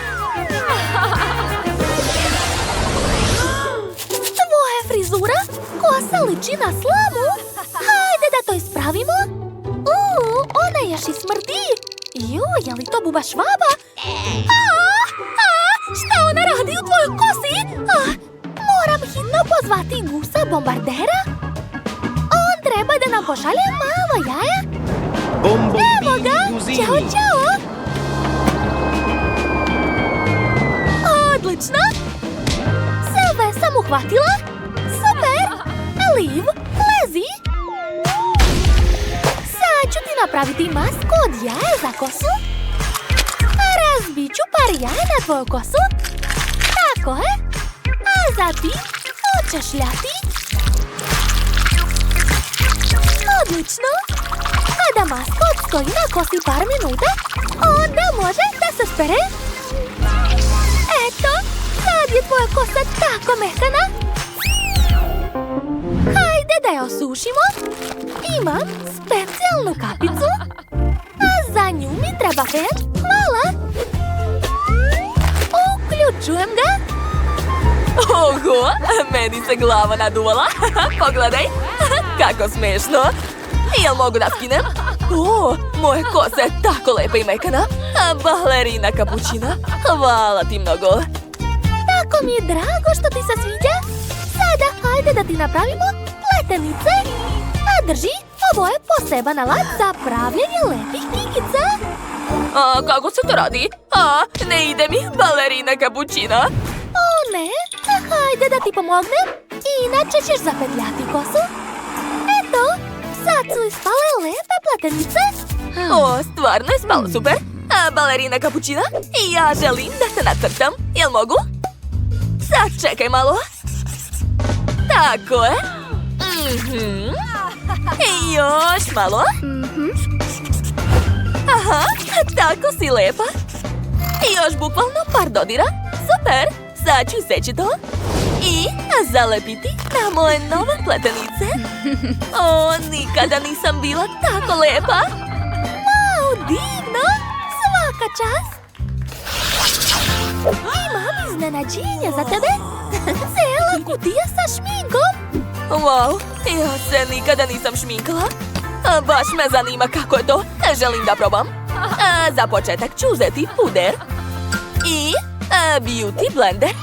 Tvoja frizura? Kosa liči na slamu. Hajde da to ispravimo. Ona još i smrdi. Je li to buba švaba? Šta ona radi u tvojoj kosi? Moram hitno pozvati gusa bombardera. On treba da nam pošalje malo jaja. Evo ga, ćao, ćao. Odlično. Sve sam uhvatila. Super. Liv, lezi. Sad ću ti napraviti masku od jaja za kosu. Razbit ću par jaja na tvoju kosu. Tako je. A zatim očešljati. Odlično. Kada maska odstoji na kosi par minuta, onda može da se spere. Eto, sad je tvoja kosa tako mekana. Hajde da je osušimo. Imam specijalnu kapicu. A za nju mi treba fen. Hvala. Uključujem ga. Oho, meni se glava naduvala. Pogledaj, kako smešno. Jel mogu da skinem? Moje kose je tako lepa i mekana. Balerina Cappuccina, hvala ti mnogo. Tako mi je drago što ti se sviđa. Sada hajde da ti napravimo pletenice. A drži, ovo je poseban alat za pravljenje lepih kikica. Kako se to radi? Ne ide mi balerina Cappuccina. O ne, hajde da ti pomognem. Inače ćeš zapetljati kosu. Eto, sad su ispale lepe pletenice. Stvarno je spalo super. Balerina Cappuccina, ja želim da te nacrtam. Jel mogu? Sad čekaj malo. Tako je. I još malo. Aha, tako si lepa. I još bukvalno par dodira. Super, sad ću seći to. I zalepiti na moje nove pletenice. O, nikada nisam bila tako lepa. Wow, divno! Svaka čast! Imam iznenađenje za tebe. Cijela kutija sa šminkom. Wow, ja se nikada nisam šminkala. Baš me zanima kako je to. Želim da probam. Za početak ću uzeti puder. I beauty blender.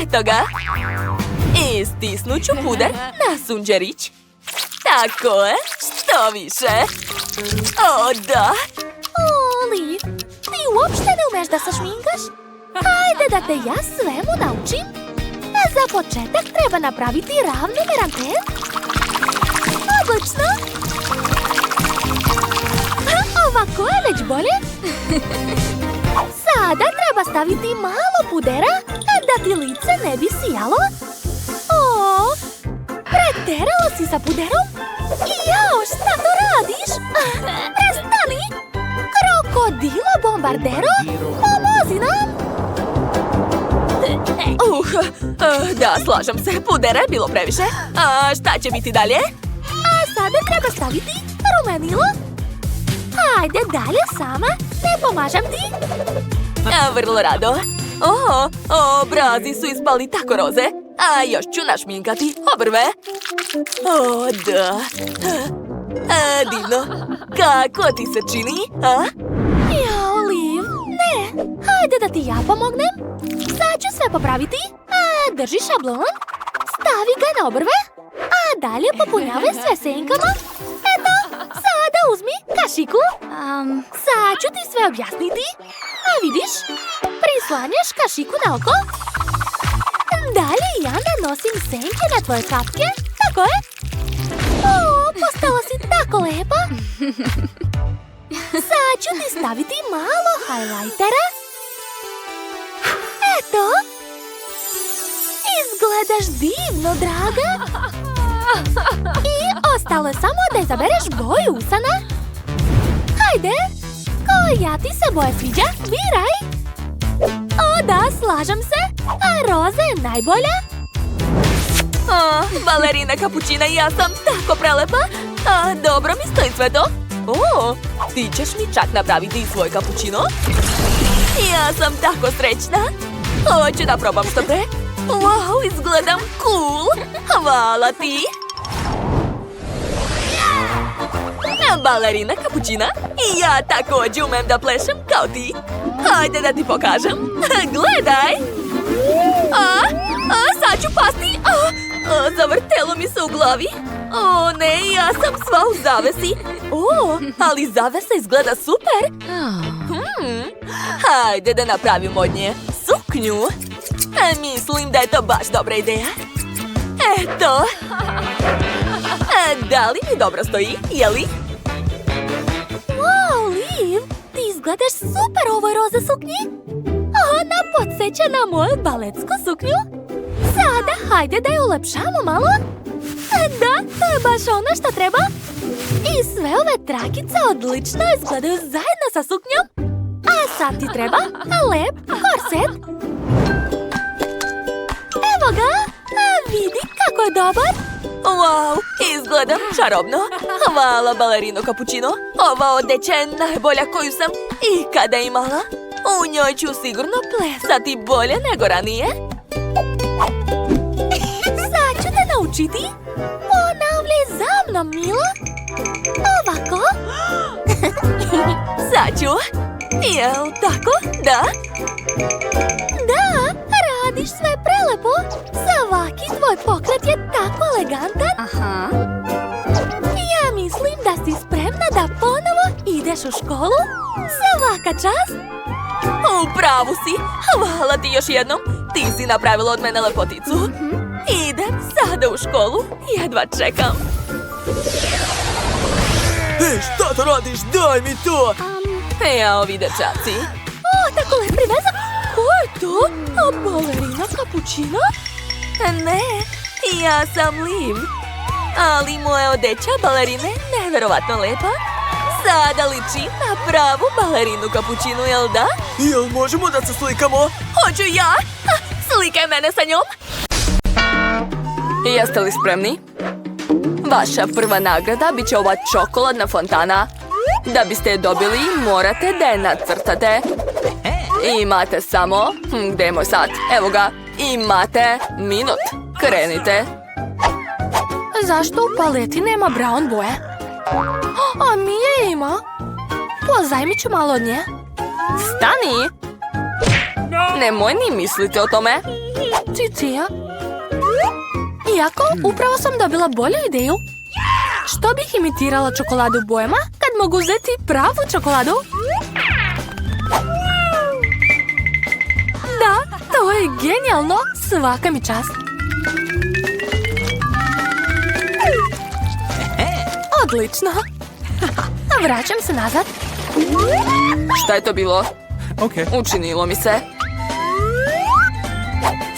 Eto ga. I stisnut ću puder na sunđerić. Tako je, što više. O, da. O, Liv, ti uopšte ne umeš da se šminkaš? Hajde da te ja svemu naučim. Za početak treba napraviti ravnomeran ten. Odlično! Ovako je već bolje. Sada treba staviti malo pudera da ti lice ne bi sijalo. O, preterala si sa puderom? Jao, šta to radiš? Prestani! Krokodilo bombardero, pomozi nam! Da, slažem se, pudera je bilo previše. Šta će biti dalje? A sada treba staviti rumenilo. Hajde dalje sama, ne pomažem ti. Vrlo rado. Obrazi su ispali tako roze. A još ću našminkati obrve. O, da. Divno. Kako ti se čini? Jao, Liv, ne. Hajde da ti ja pomognem. Sad ću sve popraviti. Drži šablon. Stavi ga na obrve. A dalje popunjavaj sve senkama. Eto, sada uzmi kašiku. Sad ću ti sve objasniti. A vidiš, prislanjaš kašiku na oko. Dalje ja nanosim senke na tvoje kapke. Tako je. O, postala si tako lepa. Sad ću ti staviti malo highlightera. Eto. Izgledaš divno, draga. I ostalo je samo da izabereš boju usana. Hajde, koja ti se boja sviđa? Biraj. O da, slažem se. A roza je najbolja. Balerina kapućina i ja sam tako prelepa. Dobro mi stoji sve to. Ti ćeš mi čak napraviti svoj kapućino. Ja sam tako srećna. Hoću da probam što pre. Wow, izgledam cool. Hvala ti. Balerina kapućina i ja također umem da plešem kao ti. Hajde da ti pokažem. Gledaj. Sad ću pasti. Zavrtelo mi se u glavi. O ne, ja sam sva u zavesi. Ali zavesa izgleda super. Hajde da napravimo od nje suknju. Mislim da je to baš dobra ideja. Eto. Da li mi dobro stoji, jeli? Wow, Liv, ti izgledaš super u ovoj roze suknji. Ona podsjeća na moju baletsku suknju. Sada hajde da je ulepšamo malo. Da, to je baš ono što treba. I sve ove trakice odlično izgledaju zajedno sa suknjom. A sad ti treba lep korset. Evo ga, vidi kako je dobar. Wow, izgledam čarobno. Hvala, balerino kapućino. Ova odeća je najbolja koju sam ikada imala. U njoj ću sigurno plesati bolje nego ranije. Sad ću te naučiti. Ponavljaj za mnom, Mila. Ovako. Sad ću. Jel tako? Da? Da, radiš sve prelepo. Svaki tvoj pokret je tako elegantan. Ja mislim da si spremna da ponovo ideš u školu. Svaka čast. U pravu si. Hvala ti još jednom. Ti si napravila od mene lepoticu. Idem sada u školu. Jedva čekam. Šta to radiš? Daj mi to! Ja, ovi dečaci. Tako lep privezak. Ko je to? Balerina kapućina? Ne, ja sam Liv. Ali moja odeća balerine je nevjerovatno lepa. Sada ličim na pravu balerinu kapućinu, jel da? Jel možemo da se slikamo? Hoću ja! Slikaj mene sa njom! Jeste li spremni? Vaša prva nagrada bit će ova čokoladna fontana. Da biste je dobili, morate da je nacrtate. Imate samo... Gde je moj sat? Evo ga. Imate minut. Krenite. Zašto u paleti nema brown boje? A Mija ima. Pozajmit ću malo od nje. Stani! Nemoj ni misliti o tome. Cicija. Iako, upravo sam dobila bolju ideju. Što bih imitirala čokoladu bojama kad mogu uzeti pravu čokoladu? Da, to je genijalno. Svaka mi čast. Odlično. Vraćam se nazad. Šta je to bilo? Okay. Učinilo mi se.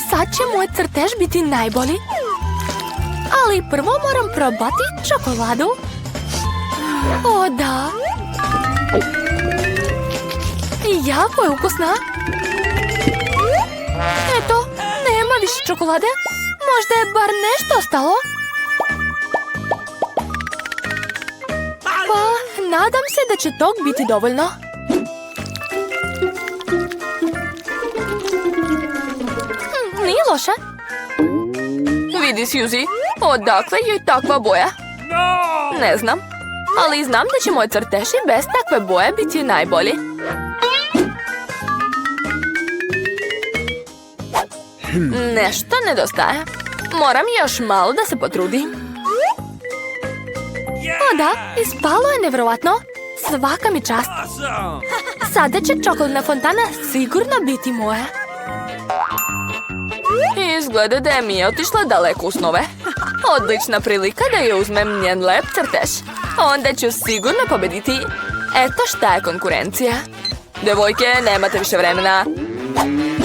Sad će moj crtež biti najbolji. Ali prvo moram probati čokoladu. O, da. Jako je ukusna. Eto, nema više čokolade. Možda je bar nešto ostalo. Pa, nadam se da će tog biti dovoljno. Nije loše. Vidi, Suzy, odakle joj takva boja? Ne znam, ali znam da će moj crtež i bez takve boje biti najbolji. Nešto nedostaje. Moram još malo da se potrudim. O da, ispalo je nevjerovatno. Svaka mi čast. Sada će čokoladna fontana sigurno biti moja. Izgleda da je Mija otišla daleko u snove. Odlična prilika da joj uzmem njen lep crtež. Onda ću sigurno pobediti. Eto šta je konkurencija. Devojke, nemate više vremena.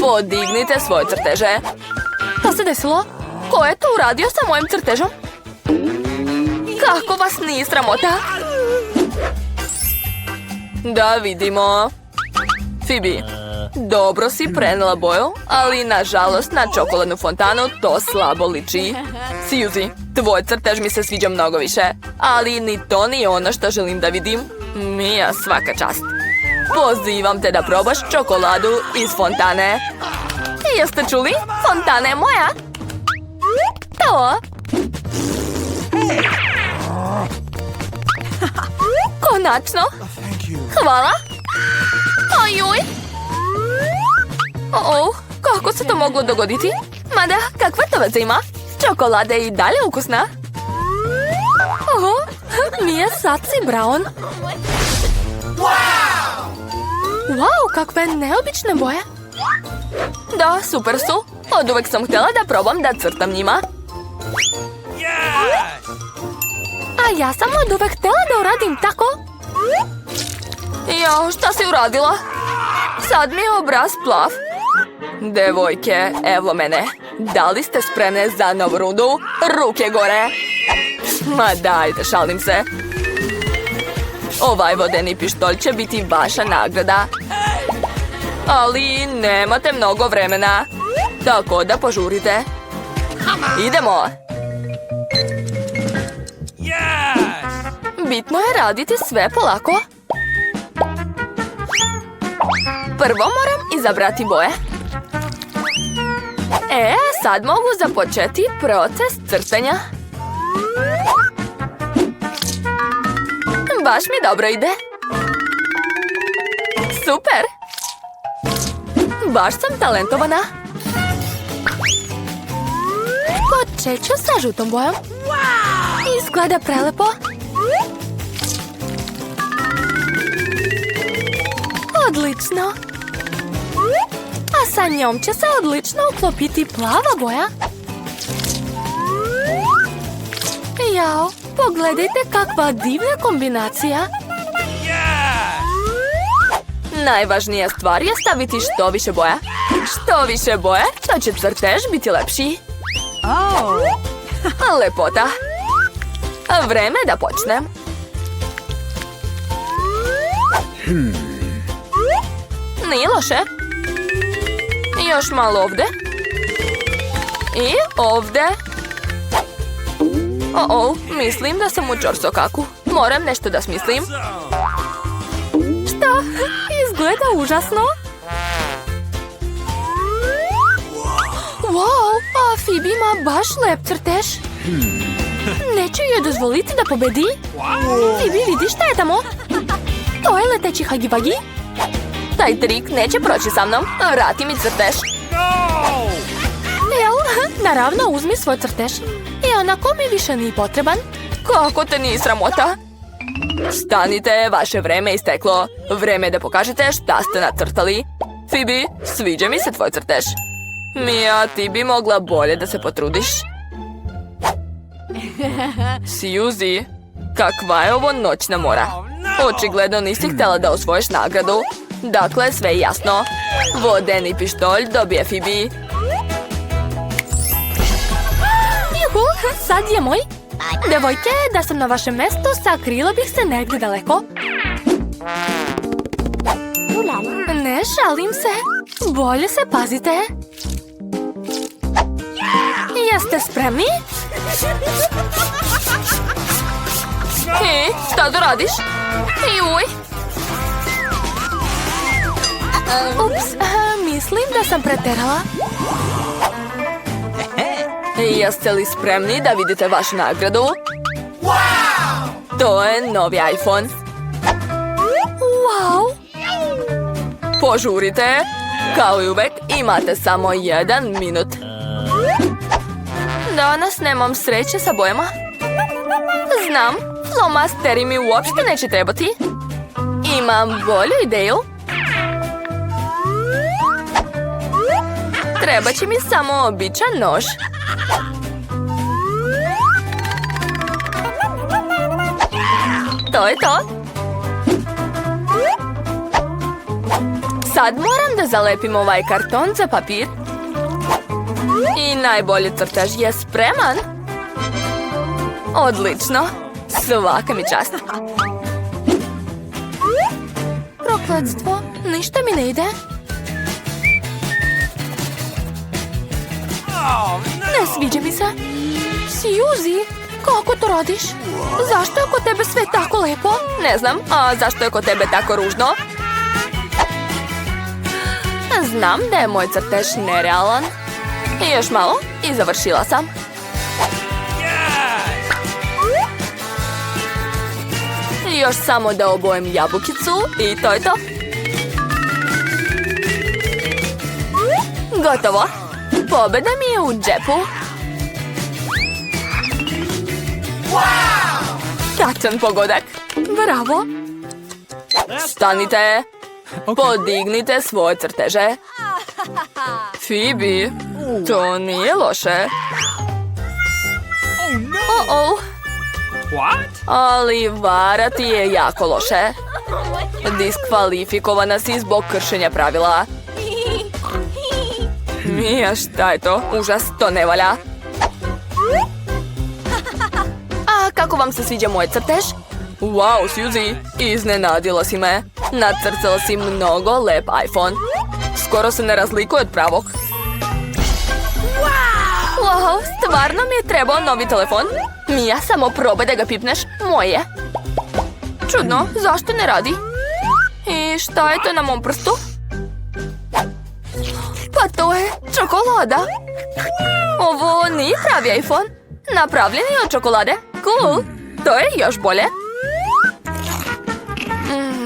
Podignite svoje crteže. Šta se desilo? Ko je to uradio sa mojim crtežom? Kako vas nije sramota? Da vidimo. Phoebe, dobro si prenela boju, ali nažalost na čokoladnu fontanu to slabo liči. Suzy, tvoj crtež mi se sviđa mnogo više, ali ni to nije ono što želim da vidim. Mija, svaka čast. Pozivam te da probaš čokoladu iz fontane. Jeste čuli? Fontana je moja. To. Konačno. Hvala. Ojuj. Kako se to moglo dogoditi? Mada, kakva to veze ima? Čokolada je i dalje ukusna. Oho, Mija, sad si brown. Wow, kakve neobične boje. Da, super su. Od uvek sam htjela da probam da crtam njima. A ja sam od uvek htjela da uradim tako. Jo, šta si uradila? Sad mi je obraz plav. Devojke, evo mene. Da li ste spremne za novu rundu? Ruke gore. Ma dajte, šalim se. Ovaj vodeni pištolj će biti vaša nagrada. Ali nemate mnogo vremena. Tako da požurite. Idemo. Bitno je raditi sve polako. Prvo moram izabrati boje. Sad mogu započeti proces crtanja. Baš mi dobro ide. Super! Baš sam talentovana. Počet ću sa žutom bojom. Izgleda prelepo. Odlično. A sa njom će se odlično uklopiti plava boja. Jao, pogledajte kakva divna kombinacija. Najvažnija stvar je staviti što više boja. Što više boje, to će crtež biti lepši. Lepota. Vreme da počnem. Nije loše. Još malo ovde. I ovde. Mislim da sam u čorsokaku. Moram nešto da smislim. Šta? Izgleda užasno. Wow, a Phoebe ima baš lep crtež. Neću joj dozvoliti da pobedi. Phoebe, vidi šta je tamo? To je leteći hagi-vagi. Taj trik neće proći sa mnom. Vrati mi crtež. Naravno, uzmi svoj crtež. I onako mi više nije potreban. Kako te nije sramota? Stanite, vaše vreme isteklo. Vreme je da pokažete šta ste nacrtali. Phoebe, sviđa mi se tvoj crtež. Mia, ti bi mogla bolje da se potrudiš. Suzy, kakva je ovo noćna mora? Očigledno nisi htjela da osvojiš nagradu. Dakle, sve je jasno. Vodeni pištolj dobije Phoebe. Juhu, sad je moj. Devojke, da sam na vašem mjestu, sakrila bih se negdje daleko. Ne šalim se. Bolje se pazite. Jeste spremni? Šta da radiš? Juj. Ups, mislim da sam preterala. Jeste li spremni da vidite vašu nagradu? To je novi iPhone. Wow! Požurite. Kao i uvek, imate samo 1 minut. Danas nemam sreće sa bojama. Znam, flomasteri mi uopšte neće trebati. Imam bolju ideju. Treba će mi samo običan nož. To je to. Sad moram da zalepim ovaj karton za papir. I najbolji crtež je spreman. Odlično. Svaka mi čast. Prokletstvo, ništa mi ne ide. Ne sviđa mi se. Suzy, kako to radiš? Zašto je kod tebe sve tako lepo? Ne znam, a zašto je kod tebe tako ružno? Znam da je moj crtež nerealan. I još malo i završila sam. Još samo da obojem jabukicu i to je to. Gotovo. Pobjeda mi je u džepu. Tačan pogodak. Bravo. Stanite. Podignite svoje crteže. Phoebe, to nije loše. Ali varati je jako loše. Diskvalifikovana si zbog kršenja pravila. Mia, šta je to? Užas, to ne valja. A kako vam se sviđa moj crtež? Wow, Suzy, iznenadila si me. Nacrtala si mnogo lep iPhone. Skoro se ne razlikuje od pravog. Wow, stvarno mi je trebao novi telefon. Mia, samo probaj da ga pipneš. Moje. Čudno, zašto ne radi? I šta je to na mom prstu? Pa to je čokolada. Ovo nije pravi iPhone. Napravljen je od čokolade. Cool. To je još bolje.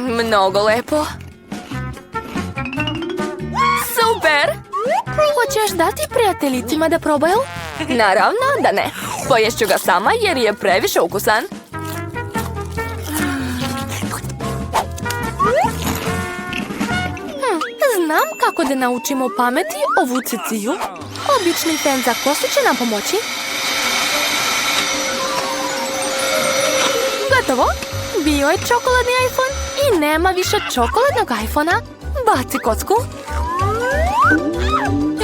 Mnogo lepo. Super. Hoćeš dati prijateljicima da probaju? Naravno da ne. Poješću ga sama jer je previše ukusan. Znam kako da naučimo pameti ovu ciciju. Obični fen za kosu će nam pomoći. Gotovo. Bio je čokoladni iPhone i nema više čokoladnog iPhona. Baci kocku.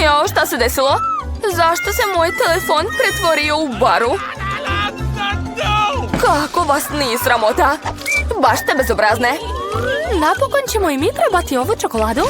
Jo, šta se desilo? Zašto se moj telefon pretvorio u baru? Kako vas nije sramota? Baš ste bezobrazne. Napokon ćemo i mi probati ovu čokoladu.